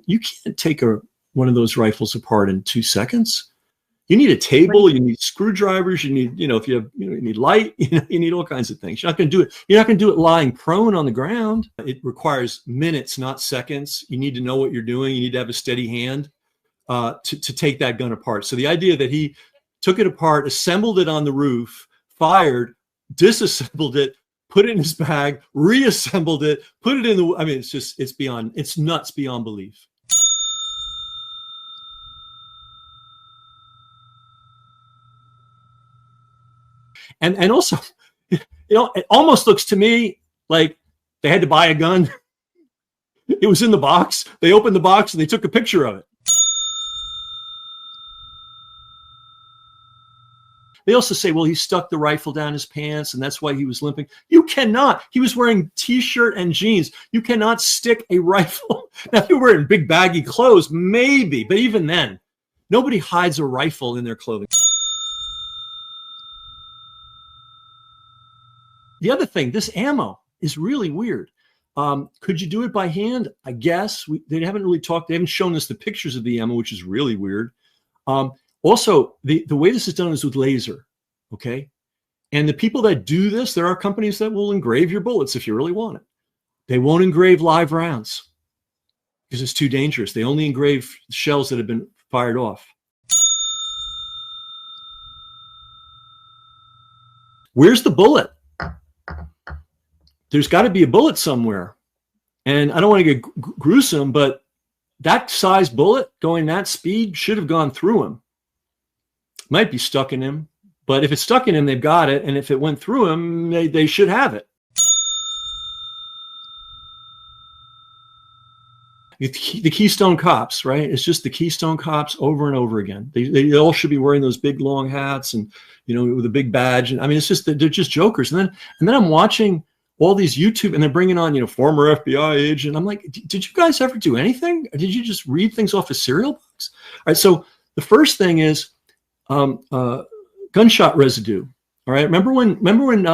you can't take one of those rifles apart in 2 seconds. You need a table, you need screwdrivers, you need, if you have, you need light, you need all kinds of things. You're not going to do it. You're not going to do it lying prone on the ground. It requires minutes, not seconds. You need to know what you're doing. You need to have a steady hand to take that gun apart. So the idea that he took it apart, assembled it on the roof, fired, disassembled it, put it in his bag, reassembled it, put it in the, I mean, it's nuts beyond belief. And also, it almost looks to me like they had to buy a gun. It was in the box. They opened the box and they took a picture of it. They also say, well, he stuck the rifle down his pants and that's why he was limping. You cannot. He was wearing t-shirt and jeans. You cannot stick a rifle. Now, if you're wearing big baggy clothes, maybe, but even then, nobody hides a rifle in their clothing. The other thing, this ammo is really weird. Could you do it by hand? I guess. They haven't really talked. They haven't shown us the pictures of the ammo, which is really weird. Also, the way this is done is with laser, okay? And the people that do this, there are companies that will engrave your bullets if you really want it. They won't engrave live rounds because it's too dangerous. They only engrave shells that have been fired off. Where's the bullet? There's got to be a bullet somewhere. And I don't want to get gruesome, but that size bullet going that speed should have gone through him. Might be stuck in him, but if it's stuck in him, they've got it. And if it went through him, they should have it. The Keystone Cops, right? It's just the Keystone Cops over and over again. They all should be wearing those big long hats and, with a big badge. And I mean, it's just, they're just jokers. And then I'm watching all these YouTube and they're bringing on, former FBI agent. I'm like, did you guys ever do anything? Or did you just read things off a cereal box? All right. So the first thing is gunshot residue. All right. Remember when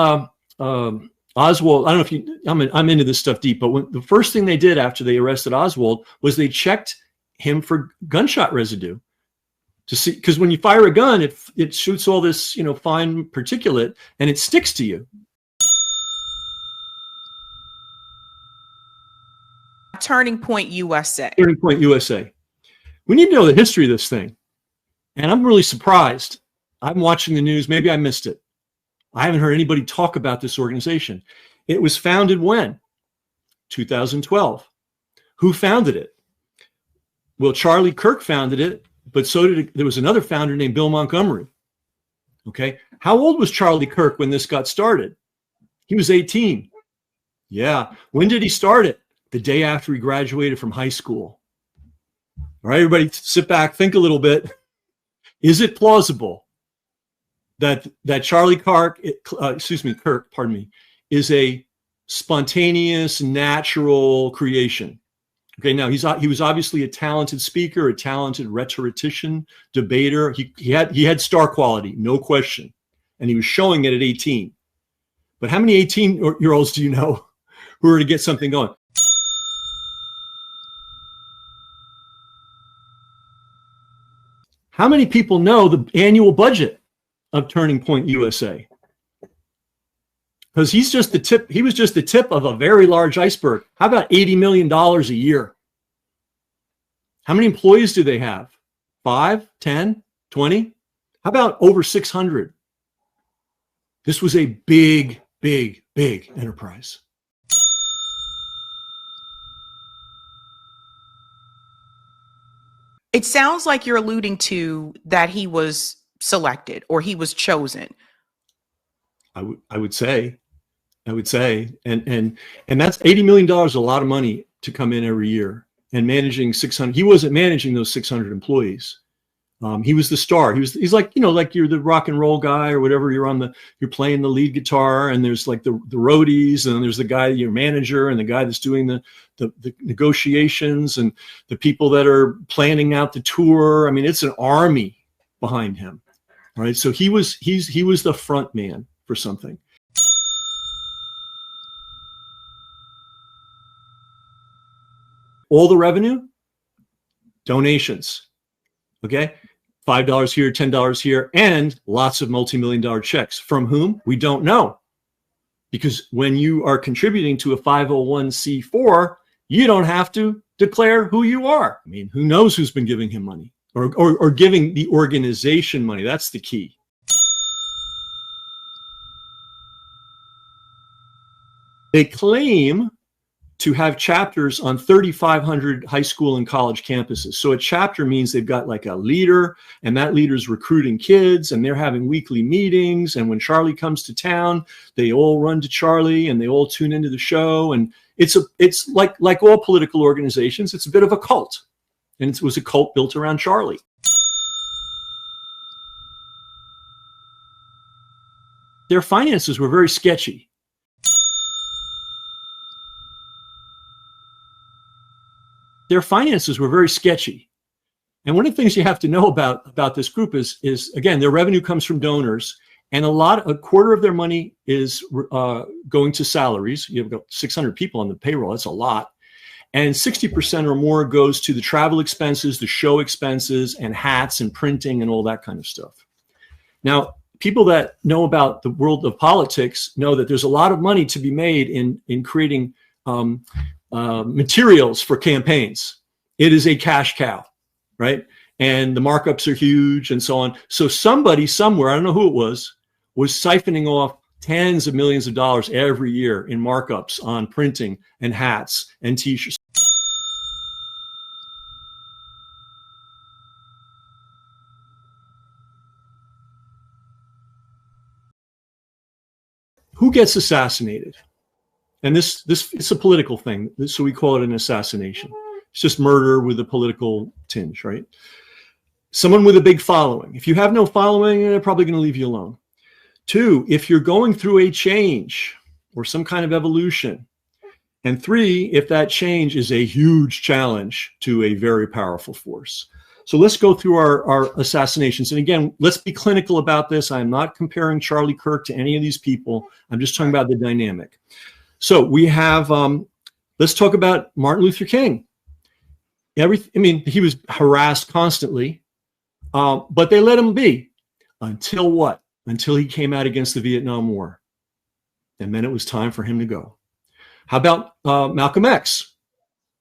Oswald, I don't know if I'm into this stuff deep, but when the first thing they did after they arrested Oswald was they checked him for gunshot residue to see, because when you fire a gun, it shoots all this, fine particulate and it sticks to you. Turning Point USA. Turning Point USA. We need to know the history of this thing. And I'm really surprised. I'm watching the news. Maybe I missed it. I haven't heard anybody talk about this organization. It was founded when? 2012. Who founded it? Well, Charlie Kirk founded it, but there was another founder named Bill Montgomery. Okay. How old was Charlie Kirk when this got started? He was 18. Yeah. When did he start it? The day after he graduated from high school. All right, everybody sit back, think a little bit. Is it plausible that Charlie Kirk, is a spontaneous, natural creation? Okay, now he was obviously a talented speaker, a talented rhetorician, debater. He had star quality, no question, and he was showing it at 18. But how many 18-year-olds do you know who are to get something going? How many people know the annual budget of Turning Point USA? Because he's just the tip. He was just the tip of a very large iceberg. How about $80 million a year? How many employees do they have? 5, 10, 20? How about over 600? This was a big, big, big enterprise. It sounds like you're alluding to that he was selected or he was chosen. I would say, and that's $80 million, a lot of money to come in every year, and managing 600. He wasn't managing those 600 employees. He was the star. He's like, like you're the rock and roll guy or whatever. You're playing the lead guitar, and there's like the roadies, and there's the guy, your manager, and the guy that's doing the negotiations, and the people that are planning out the tour. I mean, it's an army behind him. All right. So he was the front man for something. All the revenue, donations. Okay, $5 here, $10 here, and lots of multi-million-dollar checks. From whom? We don't know. Because when you are contributing to a 501c4, you don't have to declare who you are. I mean, who knows who's been giving him money or giving the organization money? That's the key. They claim to have chapters on 3,500 high school and college campuses. So a chapter means they've got like a leader, and that leader's recruiting kids, and they're having weekly meetings. And when Charlie comes to town, they all run to Charlie and they all tune into the show. And it's like all political organizations, it's a bit of a cult. And it was a cult built around Charlie. Their finances were very sketchy. Their finances were very sketchy. And one of the things you have to know about this group is again, their revenue comes from donors, and a quarter of their money is going to salaries. You have got 600 people on the payroll. That's a lot. And 60% or more goes to the travel expenses, the show expenses, and hats and printing and all that kind of stuff. Now, people that know about the world of politics know that there's a lot of money to be made in creating materials for campaigns. It is a cash cow, right? And the markups are huge and so on. So somebody somewhere, I don't know who it was siphoning off tens of millions of dollars every year in markups on printing and hats and t-shirts. Who gets assassinated? And this it's a political thing, so we call it an assassination. It's just murder with a political tinge, right? Someone with a big following. If you have no following, they're probably going to leave you alone. 2, if you're going through a change or some kind of evolution. And 3, if that change is a huge challenge to a very powerful force. So let's go through our assassinations. And again, let's be clinical about this. I'm not comparing Charlie Kirk to any of these people. I'm just talking about the dynamic. So we have, let's talk about Martin Luther King. He was harassed constantly, but they let him be until what? Until he came out against the Vietnam War. And then it was time for him to go. How about Malcolm X?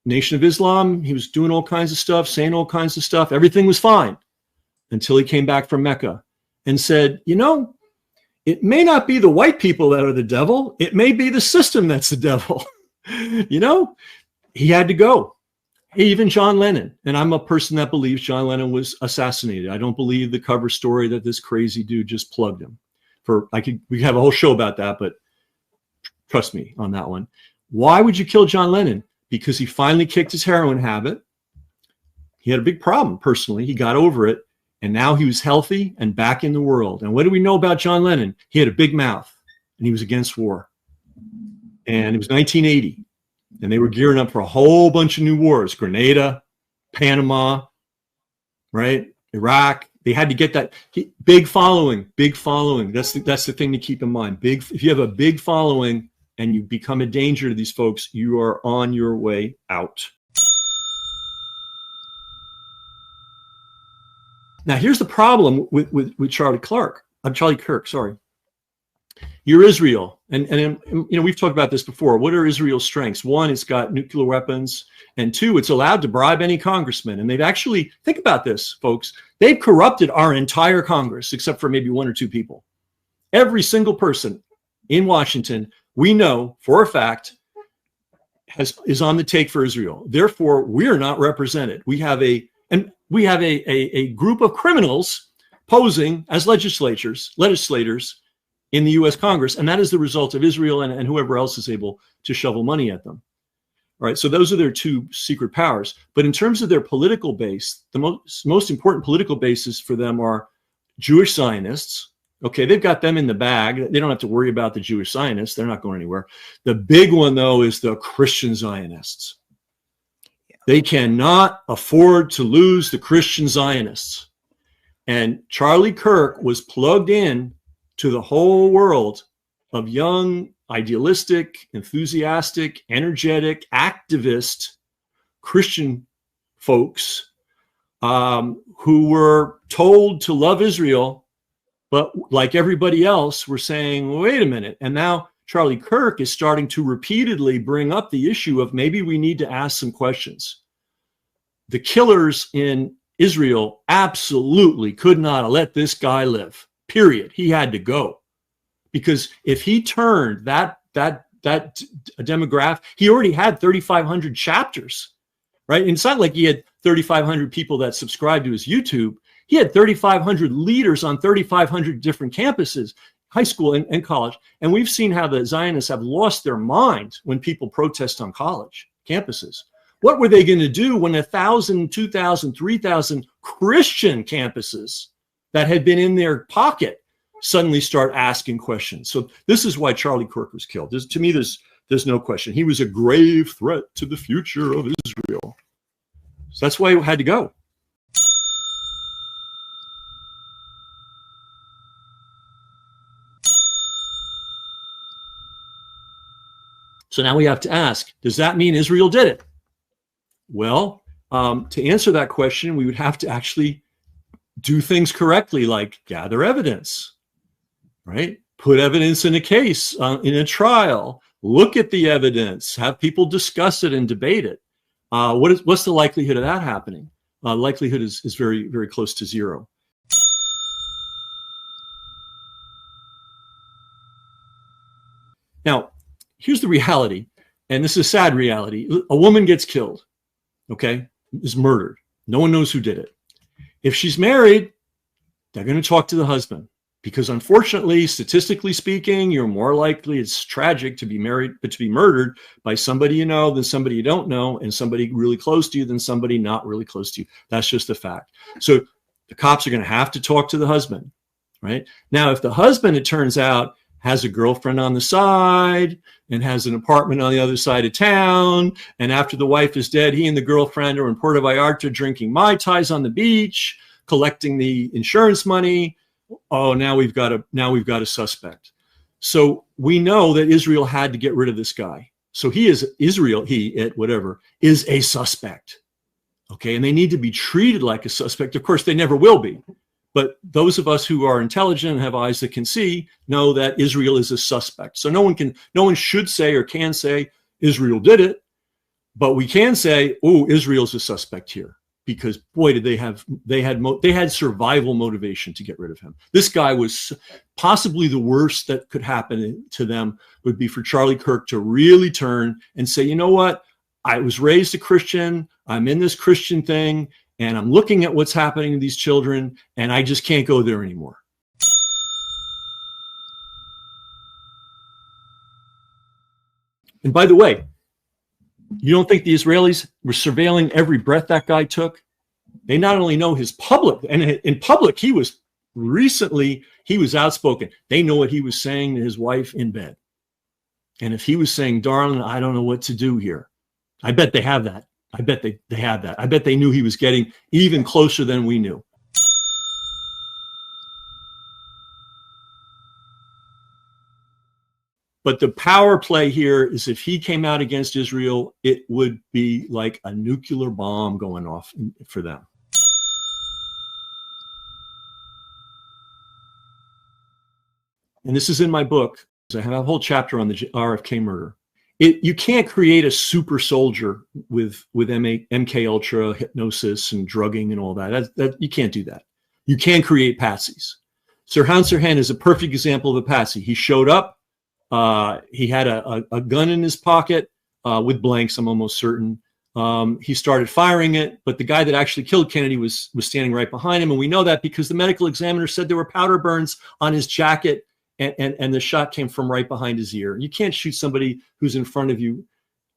Nation of Islam, he was doing all kinds of stuff, saying all kinds of stuff. Everything was fine until he came back from Mecca and said, you know, it may not be the white people that are the devil. It may be the system that's the devil. You know, he had to go. Even John Lennon. And I'm a person that believes John Lennon was assassinated. I don't believe the cover story that this crazy dude just plugged him. We could have a whole show about that, but trust me on that one. Why would you kill John Lennon? Because he finally kicked his heroin habit. He had a big problem personally. He got over it. And now he was healthy and back in the world. And what do we know about John Lennon? He had a big mouth and he was against war. And it was 1980. And they were gearing up for a whole bunch of new wars. Grenada, Panama, right? Iraq. They had to get that big following. That's the thing to keep in mind. If you have a big following and you become a danger to these folks, you are on your way out. Now, here's the problem with Charlie Kirk. Sorry. You're Israel. And you know, we've talked about this before. What are Israel's strengths? 1, it's got nuclear weapons. And 2, it's allowed to bribe any congressman. And they've actually, think about this, folks. They've corrupted our entire Congress, except for maybe 1 or 2 people. Every single person in Washington, we know for a fact, is on the take for Israel. Therefore, we're not represented. We have a group of criminals posing as legislators in the U.S. Congress, and that is the result of Israel and whoever else is able to shovel money at them. All right, so those are their 2 secret powers. But in terms of their political base, the most important political bases for them are Jewish Zionists. Okay, they've got them in the bag. They don't have to worry about the Jewish Zionists. They're not going anywhere. The big one, though, is the Christian Zionists. They cannot afford to lose the Christian Zionists. And Charlie Kirk was plugged in to the whole world of young, idealistic, enthusiastic, energetic, activist Christian folks who were told to love Israel, but like everybody else, were saying, well, wait a minute. And now Charlie Kirk is starting to repeatedly bring up the issue of maybe we need to ask some questions. The killers in Israel absolutely could not have let this guy live, period. He had to go. Because if he turned that demographic, he already had 3,500 chapters, right? And it's not like he had 3,500 people that subscribed to his YouTube. He had 3,500 leaders on 3,500 different campuses, high school and college. And we've seen how the Zionists have lost their mind when people protest on college campuses. What were they going to do when 1,000, 2,000, 3,000 Christian campuses that had been in their pocket suddenly start asking questions? So this is why Charlie Kirk was killed. To me, there's no question. He was a grave threat to the future of Israel. So that's why he had to go. So now we have to ask, does that mean Israel did it? Well, to answer that question, we would have to actually do things correctly, like gather evidence, right? Put evidence in a case, in a trial, look at the evidence, have people discuss it and debate it. What's the likelihood of that happening? Likelihood is very, very close to zero. Now, here's the reality, and this is a sad reality. A woman gets killed, okay, is murdered. No one knows who did it. If she's married, they're going to talk to the husband, because unfortunately, statistically speaking, you're more likely, it's tragic to be married, but to be murdered by somebody you know than somebody you don't know, and somebody really close to you than somebody not really close to you. That's just a fact. So the cops are going to have to talk to the husband, right? Now, if the husband, it turns out, has a girlfriend on the side and has an apartment on the other side of town, and after the wife is dead, he and the girlfriend are in Puerto Vallarta drinking Mai Tais on the beach, collecting the insurance money. Oh, now we've got a suspect. So we know that Israel had to get rid of this guy. So is a suspect. Okay, and they need to be treated like a suspect. Of course, they never will be. But those of us who are intelligent and have eyes that can see know that Israel is a suspect. So no one should say or can say Israel did it, but we can say, oh, Israel's a suspect here, because boy, did they had survival motivation to get rid of him. This guy was possibly the worst that could happen to them would be for Charlie Kirk to really turn and say, you know what? I was raised a Christian. I'm in this Christian thing. And I'm looking at what's happening to these children, and I just can't go there anymore. And by the way, you don't think the Israelis were surveilling every breath that guy took? They not only know his public, and in public, he was outspoken. They know what he was saying to his wife in bed. And if he was saying, darling, I don't know what to do here, I bet they have that. I bet they had that. I bet they knew he was getting even closer than we knew. But the power play here is if he came out against Israel, it would be like a nuclear bomb going off for them. And this is in my book. I have a whole chapter on the RFK murder. You can't create a super soldier with MK Ultra, hypnosis, and drugging and all that. You can't do that. You can create patsies. Sirhan Sirhan is a perfect example of a patsy. He showed up. He had a gun in his pocket with blanks, I'm almost certain. He started firing it, but the guy that actually killed Kennedy was standing right behind him. And we know that because the medical examiner said there were powder burns on his jacket, and the shot came from right behind his ear. You can't shoot somebody who's in front of you.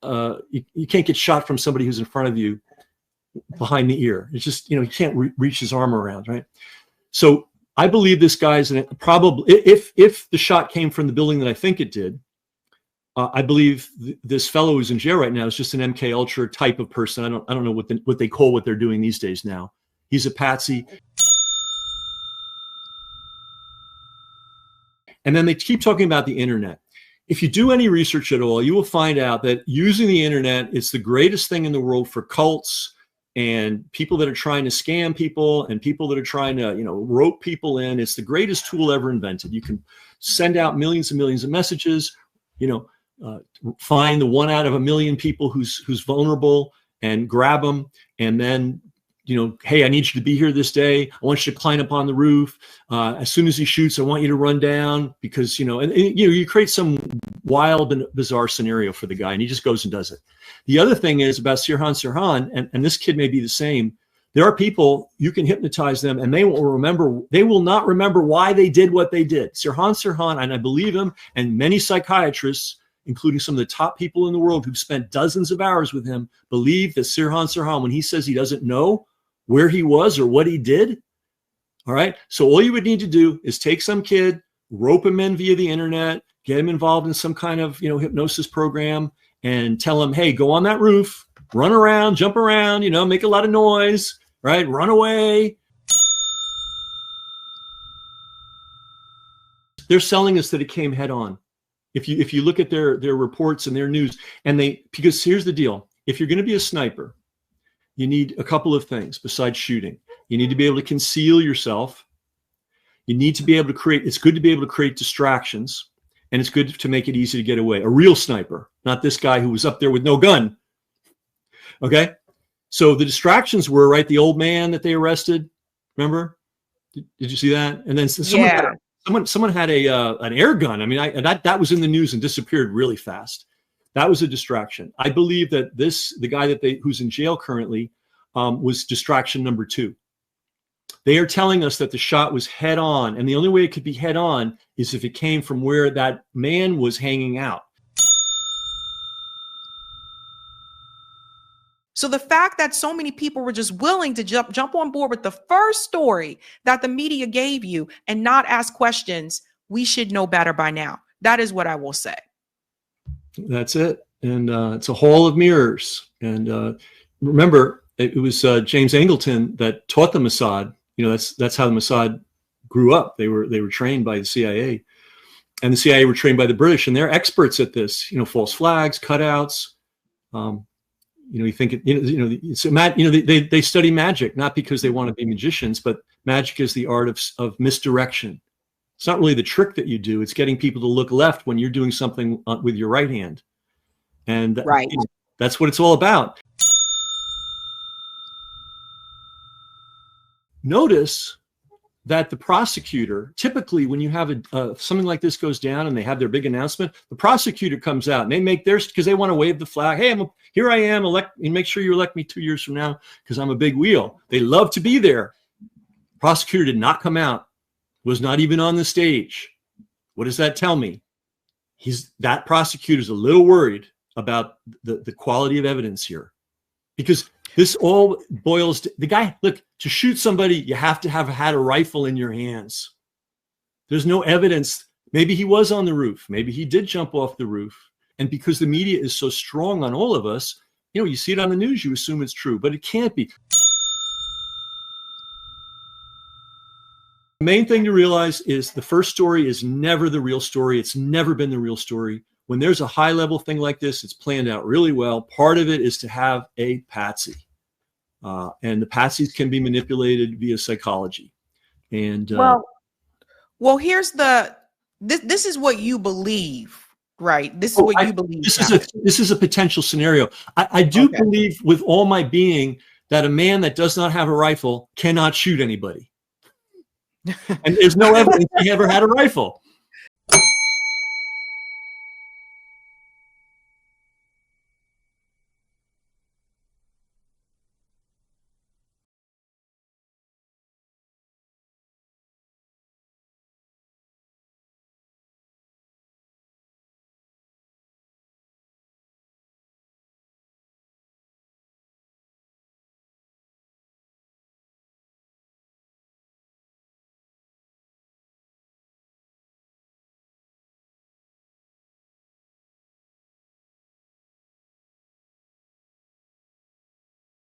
You can't get shot from somebody who's in front of you behind the ear. It's just, you can't reach his arm around, right? So I believe this guy's probably, if the shot came from the building that I think it did, I believe this fellow who's in jail right now is just an MK Ultra type of person. I don't know what they call what they're doing these days now. He's a patsy. And then they keep talking about the internet. If you do any research at all, you will find out that using the internet is the greatest thing in the world for cults, and people that are trying to scam people and people that are trying to, rope people in. It's the greatest tool ever invented. You can send out millions and millions of messages, find the 1 out of a million people who's vulnerable and grab them. And then, hey, I need you to be here this day. I want you to climb up on the roof. As soon as he shoots, I want you to run down because, you create some wild and bizarre scenario for the guy, and he just goes and does it. The other thing is about Sirhan, and this kid may be the same. There are people, you can hypnotize them and they will not remember why they did what they did. Sirhan, and I believe him, and many psychiatrists, including some of the top people in the world who've spent dozens of hours with him, believe that Sirhan, when he says he doesn't know where he was or what he did, all right? So all you would need to do is take some kid, rope him in via the internet, get him involved in some kind of, hypnosis program, and tell him, hey, go on that roof, run around, jump around, make a lot of noise, right? Run away. They're selling us that it came head on. If you look at their reports and their news, because here's the deal. If you're going to be a sniper, you need a couple of things besides shooting. You need to be able to conceal yourself. You need to be able to create, it's good to be able to create distractions, and it's good to make it easy to get away. A real sniper, not this guy who was up there with no gun. Okay? So the distractions were, right, the old man that they arrested. Remember? Did you see that? And then someone had an air gun. I mean, that was in the news and disappeared really fast. That was a distraction. I believe that the guy who's in jail currently was distraction number 2. They are telling us that the shot was head on, and the only way it could be head on is if it came from where that man was hanging out. So the fact that so many people were just willing to jump on board with the first story that the media gave you and not ask questions, we should know better by now. That is what I will say. That's it. And it's a hall of mirrors. And remember, it was James Angleton that taught the Mossad. That's how the Mossad grew up. They were trained by the CIA, and the CIA were trained by the British, and they're experts at this. False flags, cutouts. You think they study magic not because they want to be magicians, but magic is the art of misdirection. It's not really the trick that you do; it's getting people to look left when you're doing something with your right hand, and right. That's what it's all about. Notice that the prosecutor, typically when you have something like this goes down and they have their big announcement, the prosecutor comes out and they make theirs because they want to wave the flag. Hey, here I am, and make sure you elect me 2 years from now because I'm a big wheel. They love to be there. Prosecutor did not come out, was not even on the stage. What does that tell me? That prosecutor's a little worried about the quality of evidence here, because this all boils to the guy. Look, to shoot somebody, you have to have had a rifle in your hands. There's no evidence. Maybe he was on the roof. Maybe he did jump off the roof. And because the media is so strong on all of us, you see it on the news, you assume it's true, but it can't be. The main thing to realize is the first story is never the real story. It's never been the real story. When there's a high level thing like this, it's planned out really well. Part of it is to have a patsy. And the patsies can be manipulated via psychology. And well, here's this is what you believe, right? This is what you believe. This is a potential scenario. I do believe with all my being that a man that does not have a rifle cannot shoot anybody. And there's no evidence he ever had a rifle.